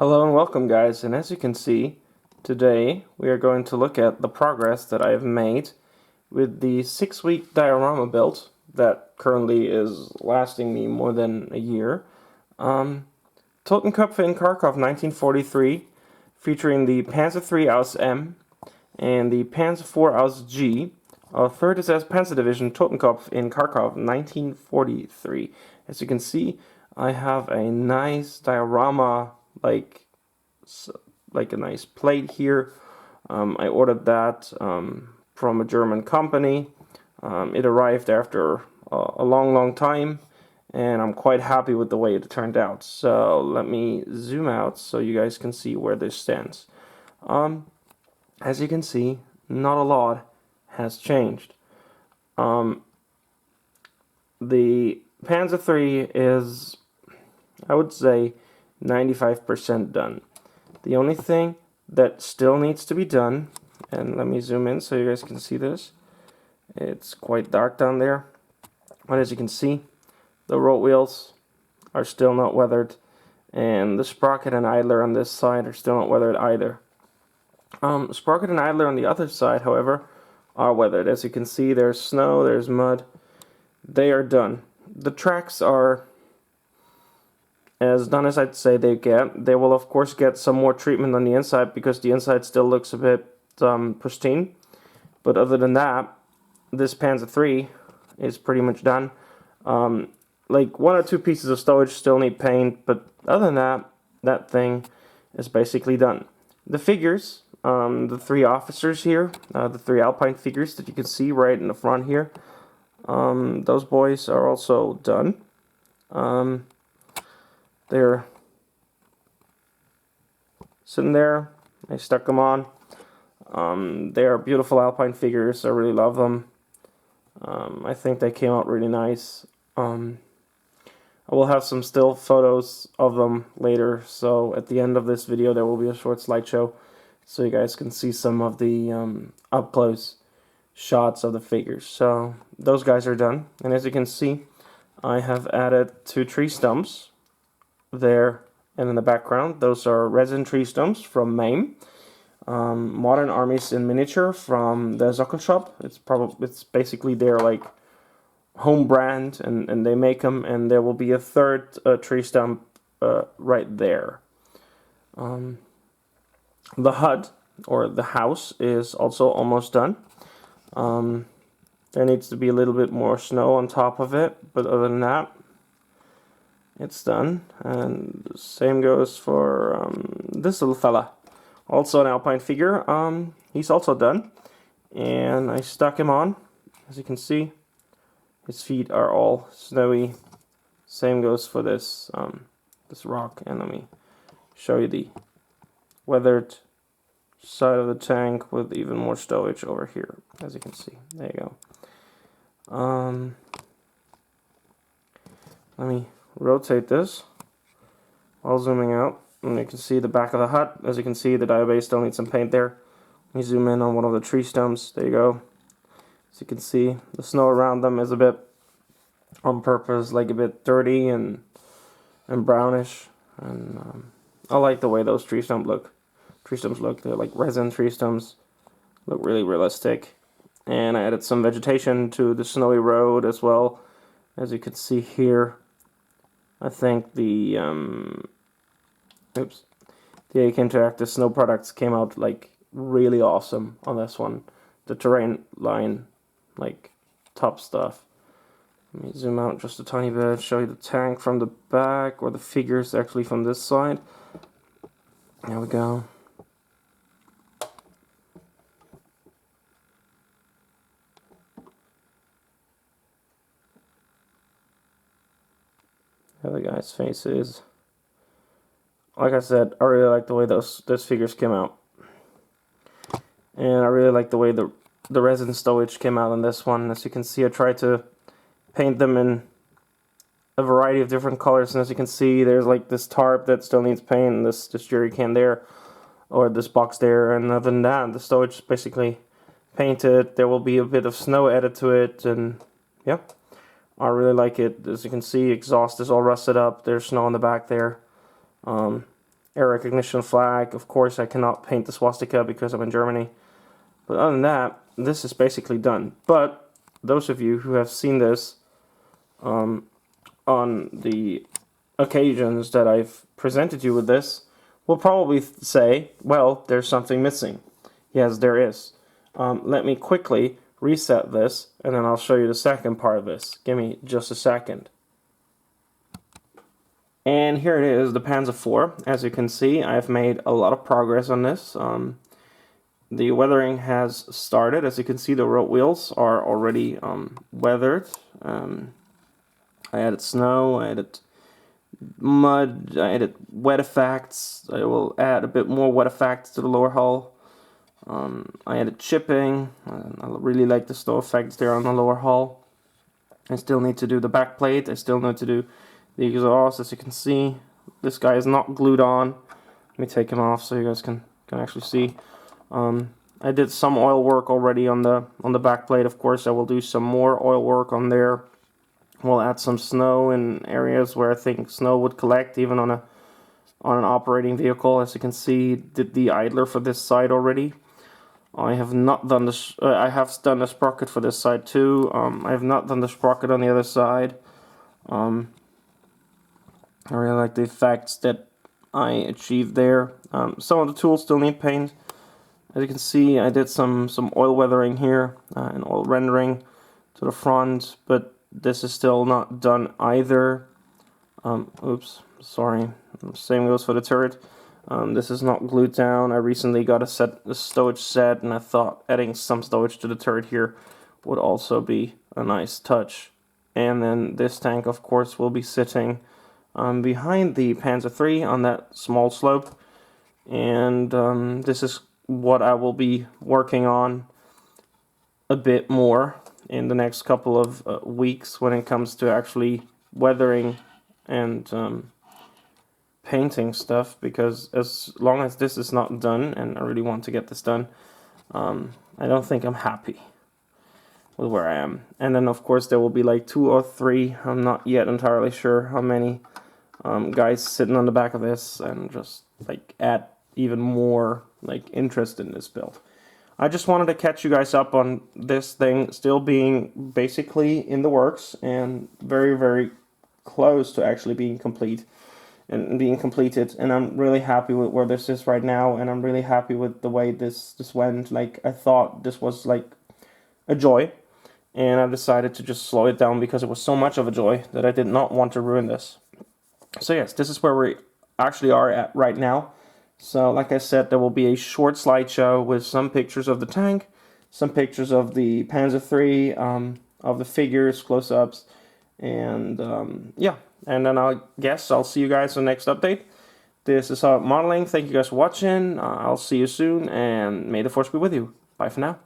Hello and welcome, guys, and as you can see, today we are going to look at the progress that I have made with the 6-week diorama build that currently is lasting me more than a year. Totenköpfe in Kharkov 1943, featuring the Panzer III Aus M and the Panzer IV Aus G, 3rd SS Panzer Division Totenkopf in Kharkov 1943. As you can see, I have a nice diorama like a nice plate here. I ordered that from a German company. It arrived after a long time, and I'm quite happy with the way it turned out. So let me zoom out so you guys can see where this stands. As you can see, not a lot has changed. The Panzer III is, I would say, 95% done. The only thing that still needs to be done, and let me zoom in so you guys can see this. It's quite dark down there, but as you can see, the road wheels are still not weathered, and the sprocket and idler on this side are still not weathered either. Sprocket and idler on the other side, however, are weathered. As you can see, there's snow, there's mud. They are done. The tracks are as done as I'd say they get. They will of course get some more treatment on the inside because the inside still looks a bit pristine. But other than that, this Panzer III is pretty much done. Like 1 or 2 pieces of stowage still need paint, but other than that, that thing is basically done. The figures, the 3 officers here, the 3 Alpine figures that you can see right in the front here, those boys are also done. They're sitting there. I stuck them on. They are beautiful Alpine figures. I really love them. I think they came out really nice. I will have some still photos of them later, so at the end of this video there will be a short slideshow so you guys can see some of the up-close shots of the figures. So those guys are done, and as you can see, I have added 2 tree stumps there and in the background. Those are resin tree stumps from Maine. Modern Armies in Miniature from the Sockel shop. It's basically their like home brand, and they make them, and there will be a 3rd tree stump right there. The HUD, or the house, is also almost done. There needs to be a little bit more snow on top of it, but other than that, it's done. And the same goes for this little fella, also an Alpine figure. He's also done, and I stuck him on. As you can see, his feet are all snowy. Same goes for this this rock. And let me show you the weathered side of the tank with even more stowage over here. As you can see, there you go. Let me rotate this while zooming out, and you can see the back of the hut. As you can see, the diabase still needs some paint there. Let me zoom in on one of the tree stumps. There you go. As you can see, the snow around them is a bit on purpose, like a bit dirty and brownish. And I like the way those tree stumps look. They're like resin tree stumps. Look really realistic. And I added some vegetation to the snowy road as well. As you can see here, I think the AK Interactive snow products came out like really awesome on this one. The terrain line, like top stuff. Let me zoom out just a tiny bit, show you the tank from the back, or the figures actually from this side. There we go. The other guy's face is. Like I said, I really like the way those figures came out. And I really like the way the resin stowage came out on this one. As you can see, I tried to paint them in a variety of different colors. And as you can see, there's like this tarp that still needs paint, and this jerry can there, or this box there. And other than that, the stowage is basically painted. There will be a bit of snow added to it, and yeah. I really like it. As you can see, exhaust is all rusted up. There's snow in the back there. air recognition flag. Of course, I cannot paint the swastika because I'm in Germany. But other than that, this is basically done. But those of you who have seen this on the occasions that I've presented you with this will probably say, well, there's something missing. Yes, there is. Let me quickly reset this, and then I'll show you the second part of this. Give me just a second. And here it is, the Panzer IV. As you can see, I've made a lot of progress on this. The weathering has started. As you can see, the road wheels are already weathered. I added snow, I added mud, I added wet effects. I will add a bit more wet effects to the lower hull. I added chipping. I really like the snow effects there on the lower hull. I still need to do the back plate. I still need to do the exhaust. As you can see, this guy is not glued on. Let me take him off so you guys can actually see. I did some oil work already on the back plate. Of course, I will do some more oil work on there. We'll add some snow in areas where I think snow would collect, even on an operating vehicle. As you can see, did the idler for this side already. I have not done this. I have done the sprocket for this side too. I have not done the sprocket on the other side. I really like the effects that I achieved there. Some of the tools still need paint. As you can see, I did some oil weathering here and oil rendering to the front, but this is still not done either. Oops, sorry. Same goes for the turret. This is not glued down. I recently got a stowage set, and I thought adding some stowage to the turret here would also be a nice touch. And then this tank, of course, will be sitting behind the Panzer III on that small slope. And this is what I will be working on a bit more in the next couple of weeks when it comes to actually weathering and painting stuff, because as long as this is not done, and I really want to get this done, I don't think I'm happy with where I am. And then of course there will be like 2 or 3, I'm not yet entirely sure how many, guys sitting on the back of this and just like add even more like interest in this build. I just wanted to catch you guys up on this thing still being basically in the works and very, very close to actually being complete and being completed. And I'm really happy with where this is right now, and I'm really happy with the way this went. Like, I thought this was like a joy, and I decided to just slow it down because it was so much of a joy that I did not want to ruin this. So yes, this is where we actually are at right now. So like I said, there will be a short slideshow with some pictures of the tank, some pictures of the Panzer III, of the figures, close-ups, and yeah. And then I guess I'll see you guys in the next update. This is Modeling. Thank you guys for watching. I'll see you soon, and may the force be with you. Bye for now.